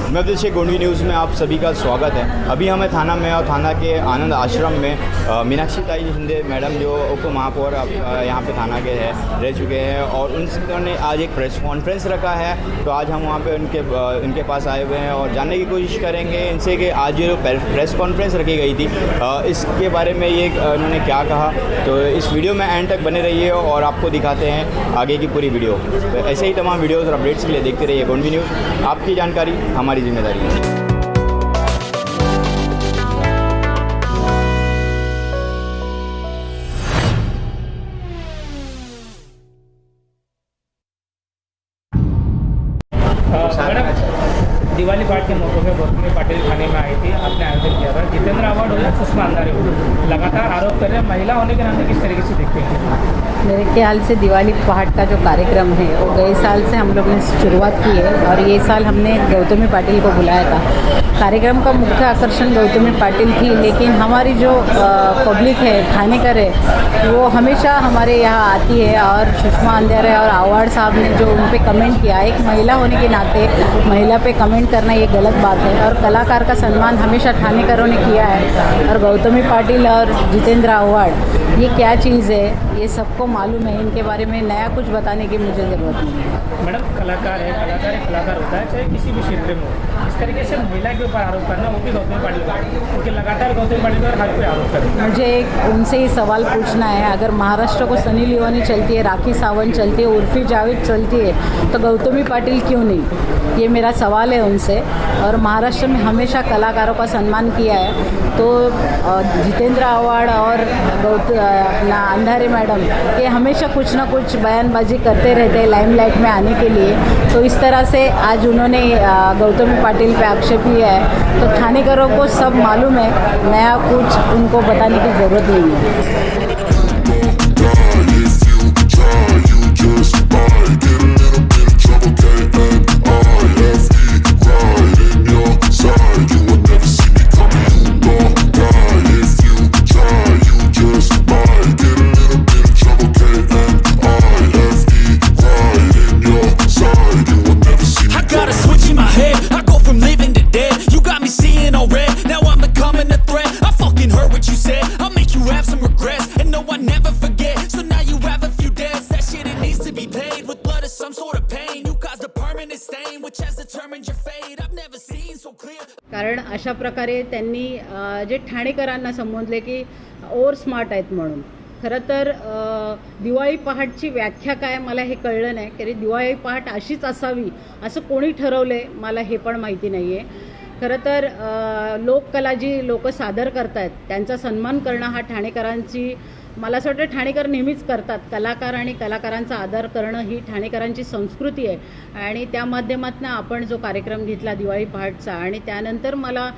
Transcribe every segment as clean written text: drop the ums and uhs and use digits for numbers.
मैं अभिषेक गोंडवी न्यूज़ में आप सभी का स्वागत है। अभी हमें थाना में और थाना के आनंद आश्रम में मीनाक्षी ताई शिंदे मैडम जो उप महापौर यहाँ पे थाना के हैं रह चुके हैं और उन्होंने आज एक प्रेस कॉन्फ्रेंस रखा है। तो आज हम वहाँ पे उनके पास आए हुए हैं और जानने की कोशिश करेंगे इनसे कि आज जो प्रेस कॉन्फ्रेंस रखी गई थी इसके बारे में ये उन्होंने क्या कहा। तो इस वीडियो में एंड तक बने रहिए और आपको दिखाते हैं आगे की पूरी वीडियो। तो ऐसे ही तमाम वीडियोज़ और अपडेट्स के लिए देखते रहिए गोंडवी न्यूज़। आपकी जानकारी हमारी जिम्मेदारी है। दिवाली पाठ के मौके पर गौतमी पाटिल थाने में आई थी, आपने आयोजन किया था। जितेंद्र अवार्ड हो या सुषमा अंधारे हो, लगातार आरोप कर रहे हैं, महिला होने के नाते किस तरीके से देखते हैं? मेरे ख्याल से दिवाली पहाड़ का जो कार्यक्रम है वो गए साल से हम लोग ने शुरुआत की है और ये साल हमने गौतमी पाटिल को बुलाया था। कार्यक्रम का मुख्य आकर्षण गौतमी पाटिल थी, लेकिन हमारी जो पब्लिक है ठाणेकर है वो हमेशा हमारे यहाँ आती है और सुषमा अंधारे और अवार्ड साहब ने जो उन पर कमेंट किया, एक महिला होने के नाते महिला पे कमेंट करना ये गलत बात है और कलाकार का सम्मान हमेशा ठाणेकरों ने किया है। और गौतमी पाटिल और जितेंद्र अवार्ड ये क्या चीज़ है ये सबको मालूम है, इनके बारे में नया कुछ बताने की मुझे ज़रूरत नहीं है। मैडम, कलाकार है, कलाकार होता है, चाहे किसी भी क्षेत्र में हो। इस तरीके से महिला के ऊपर आरोप करना वो भी गौतमी पाटिल का, क्योंकि लगातार गौतमी पाटिल पर हर कोई आरोप करे। मुझे उनसे ही सवाल पूछना है, अगर महाराष्ट्र को सनी लियोनी चलती है, राखी सावंत चलती है, उर्फी जावेद चलती है, तो गौतमी पाटिल क्यों नहीं? ये मेरा सवाल है उनसे। और महाराष्ट्र में हमेशा कलाकारों का सम्मान किया है, तो जितेंद्र अवार्ड और अपना अंधारे मैडम ये हमेशा कुछ ना कुछ बयानबाजी करते रहते हैं लाइमलाइट में आने के लिए। तो इस तरह से आज उन्होंने गौतमी पाटिल पे आक्षेप लिया है, तो ठाणेकरों को सब मालूम है, नया कुछ उनको बताने की ज़रूरत नहीं है। कारण अशा प्रकारे त्यांनी जे ठाणेकरांना संबोधले की ओव्हर स्मार्ट आहेत म्हणून. खरं तर दिवाळी पहाटची व्याख्या काय मला हे कळलं नाही, कारण दिवाळी पहाट अशीच असावी असं कोणी ठरवलं आहे मला हे पण माहिती नाही आहे. खरं तर लोककला जी लोक सादर करतात त्यांचा सन्मान करणं हा ठाणेकरांची, मला असं वाटतं ठाणेकर नेहमीच करतात. कलाकार आणि कलाकारांचा आदर करणं ही ठाणेकरांची संस्कृती आहे आणि त्या माध्यमातून आपण जो कार्यक्रम घेतला दिवाळी पहाटचा आणि त्यानंतर मला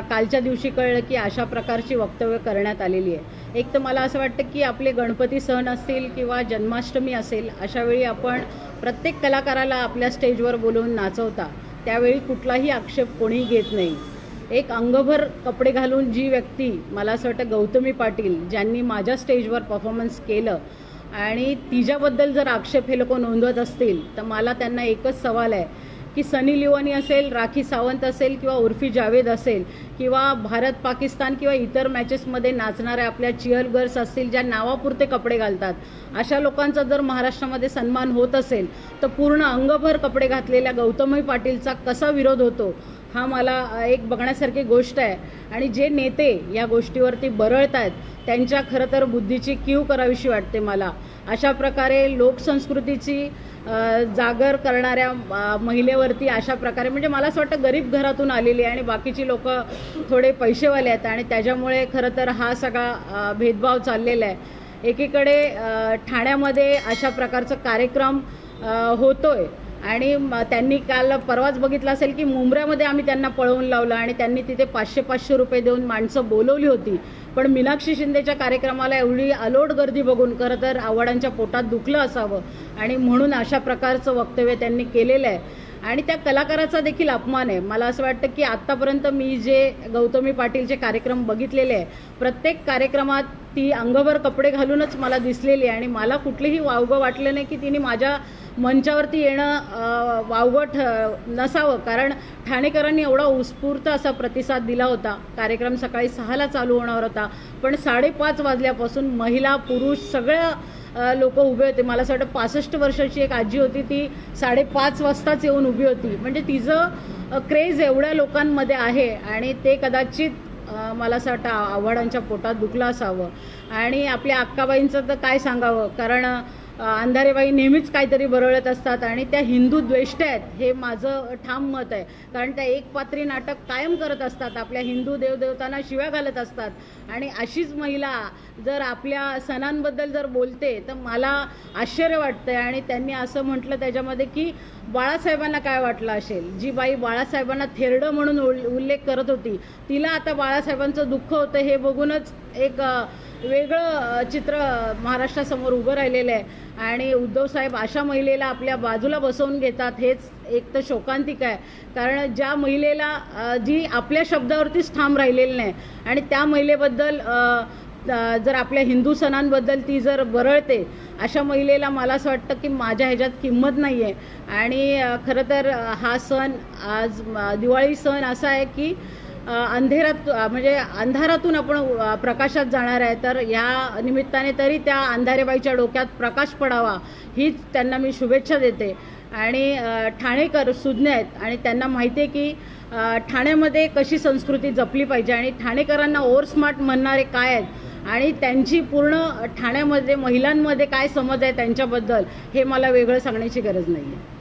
कालच्या दिवशी कळलं की अशा प्रकारची वक्तव्य करण्यात आलेली आहे. एक तर मला असं वाटतं की आपले गणपती सण असतील किंवा जन्माष्टमी असेल, अशावेळी आपण प्रत्येक कलाकाराला आपल्या स्टेजवर बोलवून नाचवता, त्यावेळी कुठलाही आक्षेप कोणीही घेत नाही. एक अंगभर कपडे घालून जी व्यक्ती, मला असं वाटतं गौतमी पाटिल ज्यांनी माझ्या स्टेजवर परफॉर्मन्स केलं आणि तिच्याबद्दल जर आक्षेप हे लोक नोंदवत असतील, तर मला त्यांना एकच सवाल आहे की सनी लिओनी असेल, राखी सावंत असेल किंवा उर्फी जावेद असेल किंवा भारत पाकिस्तान किंवा इतर मॅचेसमध्ये नाचणाऱ्या आपल्या चिअर गर्ल्स असतील ज्या नावापुरते कपडे घालतात, अशा लोकांचा जर महाराष्ट्रामध्ये सन्मान होत असेल तर पूर्ण अंगभर कपडे घातलेल्या गौतमी पाटिलचा कसा विरोध होतो हा मला एक बघण्यासारखी गोष्ट आहे. आणि जे नेते या गोष्टीवरती बरळत आहेत त्यांच्या खरं तर बुद्धीची कीव करावीशी वाटते मला. अशा प्रकारे लोकसंस्कृतीची जागर करणाऱ्या महिलेवरती अशा प्रकारे, म्हणजे मला असं वाटतं गरीब घरातून आलेली आहे आणि बाकीची लोक थोडे पैसेवाले आहेत आणि त्याच्यामुळे खरं तर हा सगळा भेदभाव चाललेला आहे. एकीकडे ठाण्यामध्ये अशा प्रकारचा कार्यक्रम होतोय आणि त्यांनी काल परवाच बघितलं असेल की मुंब्र्यामध्ये आम्ही त्यांना पळवून लावलं आणि त्यांनी तिथे 500-500 रुपये देऊन माणसं बोलवली होती. पण मीनाक्षी शिंदेच्या कार्यक्रमाला एवढी अलोट गर्दी बघून खरं तर आव्हाडांच्या पोटात दुखलं असावं आणि म्हणून अशा प्रकारचं वक्तव्य त्यांनी केलेलं आहे. आणि त्या कलाकाराचा देखील अपमान आहे. मला असं वाटतं की आत्तापर्यंत मी जे गौतमी पाटीलचे कार्यक्रम बघितलेले आहे, प्रत्येक कार्यक्रमात ती अंगभर कपडे घालूनच मला दिसलेली आहे आणि मला कुठलेही वावगं वाटलं नाही की तिने माझ्या मंचावरती येणं वावगं नसावं. कारण ठाणेकरांनी एवढा उत्स्फूर्त असा प्रतिसाद दिला होता. कार्यक्रम सकाळी 6ला चालू होणार होता, पण 5:30 वाजल्यापासून महिला पुरुष सगळ्या लोक उभे होते. मला असं वाटतं 65 वर्षाची एक आजी होती, ती 5:30 वाजताच येऊन उभी होती. म्हणजे तिचं क्रेज एवढ्या लोकांमध्ये आहे आणि ते कदाचित मला असं वाटतं आव्हाडांच्या पोटात दुखलं असावं. आणि आपल्या अक्काबाईंचं तर काय सांगावं, कारण अंधारेबाई नेहमीच काहीतरी बरळत असतात आणि त्या हिंदू द्वेष्ट आहेत, हे माझं ठाम मत आहे. कारण त्या एकपात्री नाटक कायम करत असतात, आपल्या हिंदू देवदेवतांना शिव्या घालत असतात. आणि अशीच महिला जर आपल्या सणांबद्दल जर बोलते तर मला आश्चर्य वाटतंय. आणि त्यांनी असं म्हटलं त्याच्यामध्ये की बाळासाहेबांना काय वाटलं असेल. जी बाई बाळासाहेबांना थेरडं म्हणून उल्लेख करत होती, तिला आता बाळासाहेबांचं दुःख होतं हे बघूनच एक वेगळं चित्र महाराष्ट्रासमोर उभं राहिलेलं आहे. आणि उद्धवसाहेब अशा महिलेला आपल्या बाजूला बसवून घेतात, हेच एक तर शोकांतिक आहे. कारण ज्या महिलेला जी आपल्या शब्दावरतीच ठाम राहिलेली नाही आणि त्या महिलेबद्दल जर आपल्या हिंदू सणांबद्दल ती जर बरळते, अशा महिलेला मला असं वाटतं की माझ्या ह्याच्यात किंमत नाही आहे. आणि खरं तर हा सण आज दिवाळी सण असा आहे की म्हणजे अंधारातून आपण प्रकाशात जाणार आहे. तर या निमित्ताने तरी त्या अंधारेबाईच्या डोक्यात प्रकाश पडावा, हीच त्यांना मी शुभेच्छा देते. आणि ठाणेकर सुज्ञ आहेत आणि त्यांना माहिती आहे की ठाण्यामध्ये कशी संस्कृती जपली पाहिजे आणि ठाणेकरांना ओव्हर स्मार्ट म्हणणारे काय आहेत आणि त्यांची पूर्ण ठाण्यामध्ये महिलांमध्ये काय समज आहे त्यांच्याबद्दल, हे मला वेगळं सांगण्याची गरज नाही आहे.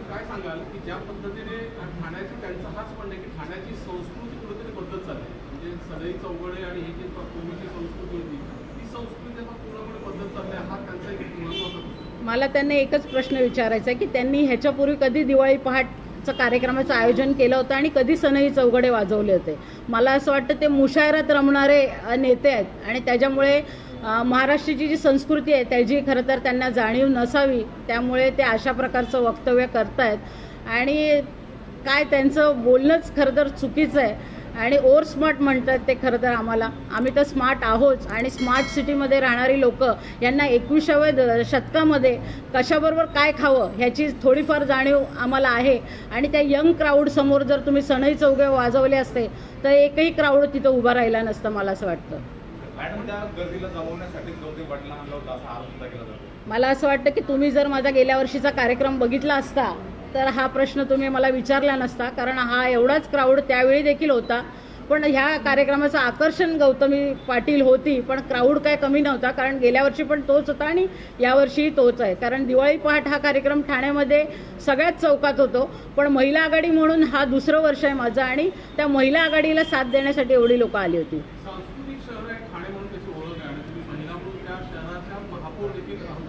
काय सांगाल की ज्या पद्धतीने ठाण्याची त्यांचा हाच म्हणणं आहे की ठाण्याची संस्कृती कुठेतरी बदलत चालली, म्हणजे सदई चौघडे आणि ही जी पूर्वीची संस्कृती होती ती संस्कृती आता पूर्णपणे बदलत चालली आहे, हा त्यांचा एक महत्त्वाचा प्रश्न. मला त्यांना एकच प्रश्न विचारायचा आहे की त्यांनी ह्याच्यापूर्वी कधी दिवाळी पहाटचं कार्यक्रमाचं आयोजन केलं होतं आणि कधी सनई चौघडे वाजवले होते. मला असं वाटतं ते मुशायरात रमणारे नेते आहेत आणि त्याच्यामुळे महाराष्ट्राची जी संस्कृती आहे त्याची खरं तर त्यांना जाणीव नसावी, त्यामुळे ते अशा प्रकारचं वक्तव्य करतायत. आणि काय त्यांचं बोलणंच खरं तर चुकीचं आहे आणि ओव्हर स्मार्ट म्हणतात ते. खरं तर आम्ही तर स्मार्ट आहोत आणि स्मार्ट सिटीमध्ये राहणारी लोक यांना 21व्या शतकामध्ये कशाबरोबर काय खावं ह्याची थोडीफार जाणीव आम्हाला आहे. आणि त्या यंग क्राऊडसमोर जर तुम्ही सनई चौघे वाजवले असते तर एकही क्राऊड तिथं उभा राहिला नसतं, मला असं वाटतं. मॅडम, त्या गर्दीला जमवण्यासाठी गौतमी पाटलांना आणलं होतं असा आरोप सुद्धा केला जातो. मला असं वाटतं की तुम्ही जर माझा गेल्या वर्षीचा कार्यक्रम बघितला असता तर हा प्रश्न तुम्ही मला विचारला नसता, कारण हा एवढाच क्राऊड त्यावेळी देखील होता. पण ह्या कार्यक्रमाचं आकर्षण गौतमी पाटील होती, पण क्राऊड काय कमी नव्हता, कारण गेल्या वर्षी पण तोच होता आणि यावर्षीही तोच आहे. कारण दिवाळी पहाट हा कार्यक्रम ठाण्यामध्ये सगळ्याच चौकात होतो, पण महिला आघाडी म्हणून हा दुसरं वर्ष आहे माझं आणि त्या महिला आघाडीला साथ देण्यासाठी एवढी लोक आली होती. सांस्कृतिक शहर आहे ठाणे म्हणून त्याची ओळख आहे आणि तुम्ही महिला म्हणून त्या शहराच्या महापौर देखील राहतात.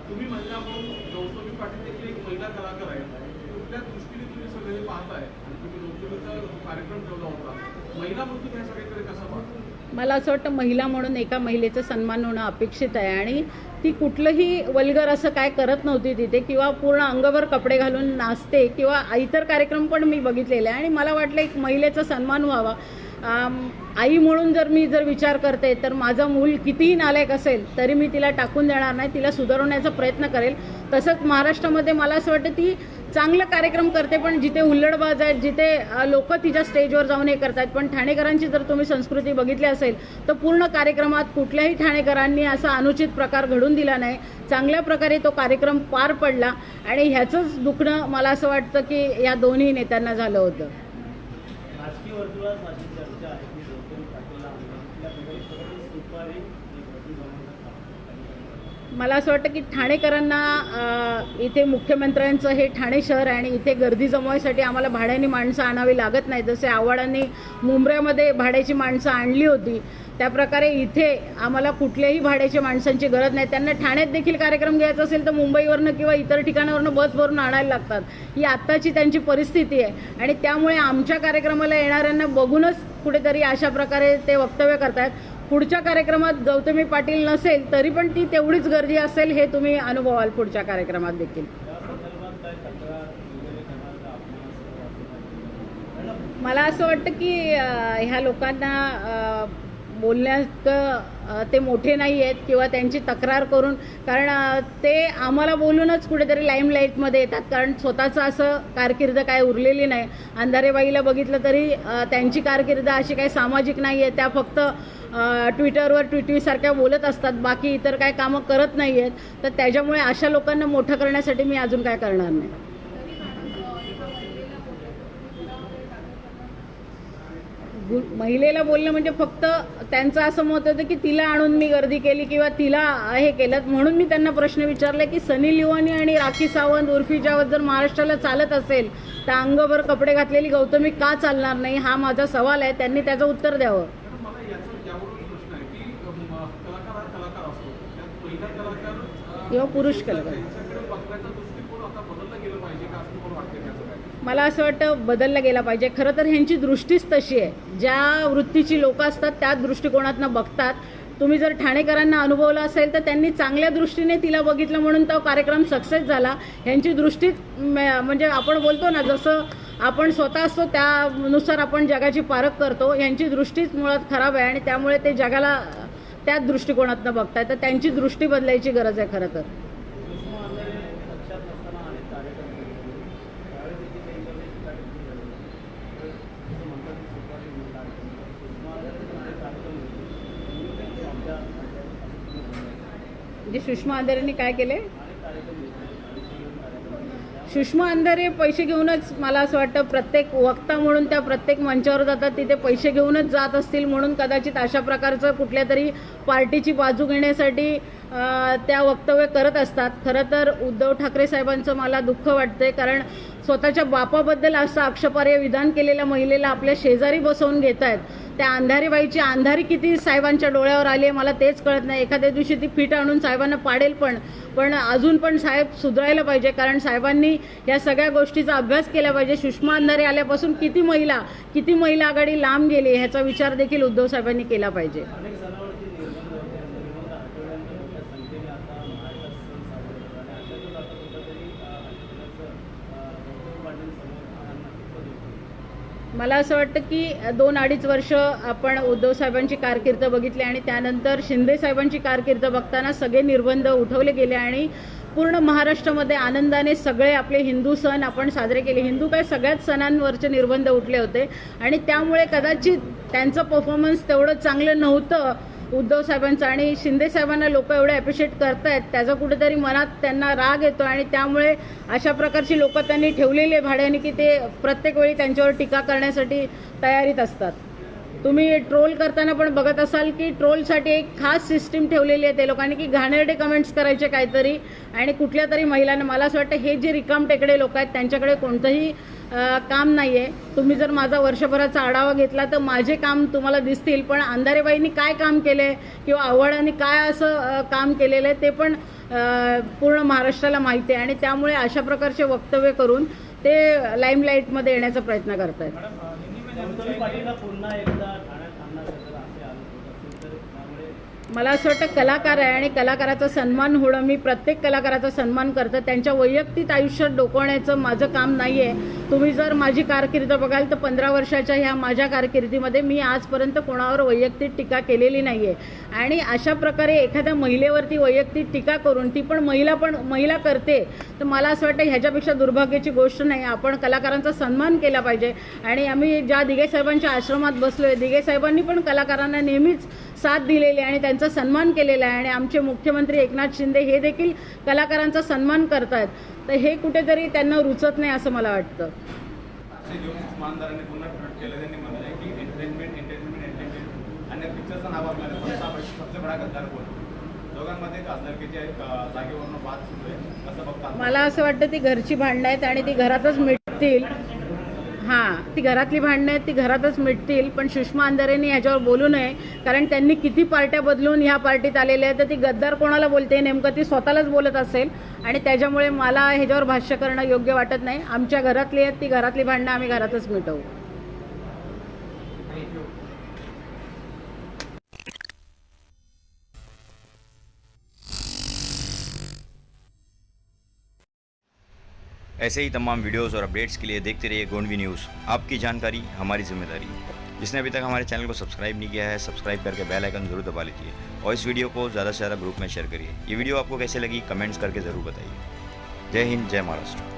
तुम्ही महिला म्हणून गौतमी पाटील देखील एक महिला कलाकार आहे, कुठल्या दृष्टीने तुम्ही सगळे पाहताय आणि तुम्ही गौतमीचा कार्यक्रम ठेवला होता, महिला म्हणून तुम्ही ह्या सगळीकडे कसं पाहता? मला असं वाटतं महिला म्हणून एका महिलेचा सन्मान होणं अपेक्षित आहे आणि ती कुठलंही वल्गर असं काय करत नव्हती तिथे, किंवा पूर्ण अंगभर कपडे घालून नाचते किंवा इतर कार्यक्रम पण मी बघितलेले आणि मला वाटलं एक महिलेचा सन्मान व्हावा. आई म्हणून जर मी विचार करते तर माझं मूल कितीही नालायक असेल तरी मी तिला टाकून देणार नाही, तिला सुधारवण्याचा प्रयत्न करेल. तसंच महाराष्ट्रामध्ये मला असं वाटतं ती चांगलं कार्यक्रम करते, पण जिथे हुल्लडबाज आहेत, जिथे लोक तिच्या स्टेजवर जाऊन हे करतात. पण ठाणेकरांची जर तुम्ही संस्कृती बघितली असेल तर पूर्ण कार्यक्रमात कुठल्याही ठाणेकरांनी असा अनुचित प्रकार घडून दिला नाही. चांगल्या प्रकारे तो कार्यक्रम पार पडला आणि ह्याचंच दुखणं मला असं वाटतं की या दोन्ही नेत्यांना झालं होतं. राजकीय वर्तुळात अशी चर्चा आहे की गौतमी पाटीलला सुपारी मला असं वाटतं की ठाणेकरांना इथे मुख्यमंत्र्यांचं हे ठाणे शहर आहे आणि इथे गर्दी जमवायसाठी आम्हाला भाड्याने माणसं आणावी लागत नाही. जसे आव्हाडांनी मुंबईमध्ये भाड्याची माणसं आणली होती त्याप्रकारे इथे आम्हाला कुठल्याही भाड्याच्या माणसांची गरज नाही. त्यांना ठाण्यात देखील कार्यक्रम घ्यायचा असेल तर मुंबईवरनं किंवा इतर ठिकाणावरनं बस भरून आणायला लागतात. ही आत्ताची त्यांची परिस्थिती आहे आणि त्यामुळे आमच्या कार्यक्रमाला येणाऱ्यांना बघूनच कुठेतरी अशा प्रकारे ते वक्तव्य करतात. पुढच्या कार्यक्रमात गौतमी पाटील नसेल तरी पण ती तेवढीच गर्दी असेल हे तुम्ही अनुभवाल पुढच्या कार्यक्रमात देखील. या संदर्भात काय तक्रार वगैरे करणार का आपण असं वाटतं? मला असं वाटतं की ह्या लोकांना बोलण्यात ते मोठे नाही आहेत किंवा त्यांची तक्रार करून, कारण ते आम्हाला बोलूनच कुठेतरी लाईमलाईटमध्ये येतात, कारण स्वतःचं असं कारकीर्द काय उरलेली नाही. अंधारेबाईला बघितलं तरी त्यांची कारकीर्द अशी काही सामाजिक नाही आहे, त्या फक्त ट्विटरवर ट्विटरसारख्या बोलत असतात, बाकी इतर काय कामं करत नाही आहेत. तर त्याच्यामुळे अशा लोकांना मोठं करण्यासाठी मी अजून काय करणार नाही. महिलेला बोलणं म्हणजे फक्त त्यांचं असं मत होतं की तिला आणून मी गर्दी केली किंवा तिला हे केलं, म्हणून मी त्यांना प्रश्न विचारला की सनी लिओनी आणि राखी सावंत उर्फी जावेद जर महाराष्ट्राला चालत असेल तर अंगभर कपडे घातलेली गौतमी का चालणार नाही, हा माझा सवाल आहे. त्यांनी त्याचं उत्तर द्यावं. मला यावरून प्रश्न आहे की कलाकार हा कलाकार असतो, त्यात पहिला कलाकार किंवा पुरुष कलाकार, त्यांच्याकडे बघण्याचा दृष्टिकोन आता बदलला गेला पाहिजे का, असं मला वाटतं? त्याचं काय? मला असं वाटतं बदलला गेला पाहिजे. खरं तर ह्यांची दृष्टीच तशी आहे, ज्या वृत्तीची लोक असतात त्याच दृष्टिकोनातनं बघतात. तुम्ही जर ठाणेकरांना अनुभवलं असेल तर त्यांनी चांगल्या दृष्टीने तिला बघितलं म्हणून तो कार्यक्रम सक्सेस झाला. ह्यांची दृष्टी म्हणजे आपण बोलतो ना, जसं आपण स्वतः असतो त्यानुसार आपण जगाची पारख करतो. यांची दृष्टीच मुळात खराब आहे आणि त्यामुळे ते जगाला त्याच दृष्टिकोनातनं बघताय. तर त्यांची दृष्टी बदलायची गरज आहे खरं तर. सुषमा अंधारे लक्षात नसताना आणि कार्यक्रम त्यावेळेस देखील त्यांच्याकडे टीका टिप्पणी झाली. तर असं म्हणतात की सुपारी म्हणतात सुषमा अंधारे पण कार्यक्रम होते त्यांची आमच्या म्हणजे सुषमा अंधारेंनी काय केले? आणि कार्यक्रम सुषमा अंधारे पैसे घेऊनच, मला असं वाटतं प्रत्येक वक्ता म्हणून त्या प्रत्येक मंचावर जातात, तिथे पैसे घेऊनच जात असतील म्हणून कदाचित अशा प्रकारचं कुठल्या तरी पार्टीची बाजू घेण्यासाठी त्या वक्तव्य करत असतात. खरं तर उद्धव ठाकरे साहेबांचं मला दुःख वाटतंय, कारण स्वतःच्या बापाबद्दल असं आक्षेपार्ह विधान केलेल्या महिलेला आपल्या शेजारी बसवून घेत आहेत. त्या अंधारीबाईची अंधारी किती साहेबांच्या डोळ्यावर आली आहे मला तेच कळत नाही. एखाद्या दिवशी ती फिट आणून साहेबांना पाडेल पण अजून पण साहेब सुधारायला पाहिजे, कारण साहेबांनी या सगळ्या गोष्टीचा अभ्यास केला पाहिजे. सुषमा अंधारे आल्यापासून किती महिला आघाडी लांब गेली ह्याचा विचार देखील उद्धव साहेबांनी केला पाहिजे. अनेक सणावरती निर्बंध होते, निर्बंध आठवड्यांच्या मोठ्या संख्येने आता महाराष्ट्रात सण साजरे होतात आणि अशातच आता कुठंतरी गौतम पाटील समोर आव्हान. मला असं वाटतं की 2-2.5 वर्ष आपण उद्धव साहेबांची कारकीर्द बघितली आणि त्यानंतर शिंदे साहेबांची कारकीर्द बघताना सगळे निर्बंध उठवले गेले आणि पूर्ण महाराष्ट्रामध्ये आनंदाने सगळे आपले हिंदू सण आपण साजरे केले. हिंदू काय सगळ्याच सणांवरचे निर्बंध उठले होते आणि त्यामुळे कदाचित त्यांचं परफॉर्मन्स तेवढं चांगलं नव्हतं उद्धव साहेबांचं, आणि शिंदे साहेबांना लोक एवढे ॲप्रिशिएट करतायत त्याचा कुठेतरी मनात त्यांना राग येतो आणि त्यामुळे अशा प्रकारची लोक त्यांनी ठेवलेली आहे भाड्याने की ते प्रत्येक वेळी त्यांच्यावर टीका करण्यासाठी तयारीत असतात. तुम्ही ट्रोल करताना पण बघत असाल की ट्रोलसाठी एक खास सिस्टीम ठेवलेली आहे ते लोकांनी की घाणेरडे कमेंट्स करायचे काहीतरी आणि कुठल्या तरी महिलांना. मला असं वाटतं हे जे रिकाम टेकडे लोक आहेत त्यांच्याकडे कोणतंही काम नाही आहे. तुम्ही जर माझा वर्षभराचा आढावा घेतला तर माझे काम तुम्हाला दिसतील, पण अंधारेबाईंनी काय काम केले किंवा आव्हाडांनी काय असं काम केलेलं आहे ते पण पूर्ण महाराष्ट्राला माहिती आहे आणि त्यामुळे अशा प्रकारचे वक्तव्य करून ते लाईमलाईटमध्ये येण्याचा प्रयत्न करत आहेत. गौतमी पाटीलला पुन्हा एकदा ठाण्यात आणणार जर असे आरोप होत असेल तर त्यामुळे मला असं वाटतं कलाकार आहे आणि कलाकाराचा सन्मान होणं, मी प्रत्येक कलाकाराचा सन्मान करतं. त्यांच्या वैयक्तिक आयुष्यात डोकवण्याचं माझं काम नाही आहे. तुम्ही जर माझी कारकीर्द बघाल तर 15 वर्षाच्या ह्या माझ्या कारकिर्दीमध्ये मी आजपर्यंत कोणावर वैयक्तिक टीका केलेली नाही आहे आणि अशा प्रकारे एखाद्या महिलेवरती वैयक्तिक टीका करून ती पण महिला करते तर मला असं वाटतं ह्याच्यापेक्षा दुर्भाग्याची गोष्ट नाही. आपण कलाकारांचा सन्मान केला पाहिजे आणि आम्ही ज्या दिघे साहेबांच्या आश्रमात बसलो आहे, दिघे साहेबांनी पण कलाकारांना नेहमीच साथ दिलेली आहे आणि त्यांचा सन्मान केलेला आहे आणि आमचे मुख्यमंत्री एकनाथ शिंदे हे देखील कलाकारांचा सन्मान करतायत. तर हे कुठेतरी त्यांना रुचत नाही असं मला वाटतं. सुषमा अंधारेंनी पुन्हा ट्विट केलं, त्यांनी म्हटलंय की एंटरटेनमेंट आणि पिक्चरचं नाव आपल्याला सबसे बडा गद्दार बोल. दोघांमध्ये खासदारकीच्या जागेवरून वाद सुरू आहे असं बघता. मला असं वाटतं ती घरची भांडणं आहेत आणि ती घरातच मिटतील. ती घरातली भांडणं आहेत, ती घरातच मिटतील. पण सुषमा अंधारेंनी ह्याच्यावर बोलू नये, कारण त्यांनी किती पार्ट्या बदलून ह्या पार्टीत आलेल्या आहेत तर ती गद्दार कोणाला बोलते नेमकं ती स्वतःलाच बोलत असेल आणि त्याच्यामुळे मला ह्याच्यावर भाष्य करणं योग्य वाटत नाही. आमच्या घरातली आहेत, ती घरातली भांडणं आम्ही घरातच मिटवू. ऐसे ही तमाम वीडियोस और अपडेट्स के लिए देखते रहिए गोंडवी न्यूज़। आपकी जानकारी हमारी जिम्मेदारी। जिसने अभी तक हमारे चैनल को सब्सक्राइब नहीं किया है, सब्सक्राइब करके बेल आइकन ज़रूर दबा लीजिए और इस वीडियो को ज़्यादा से ज़्यादा ग्रुप में शेयर करिए। ये वीडियो आपको कैसे लगी कमेंट्स करके ज़रूर बताइए। जय हिंद, जय महाराष्ट्र।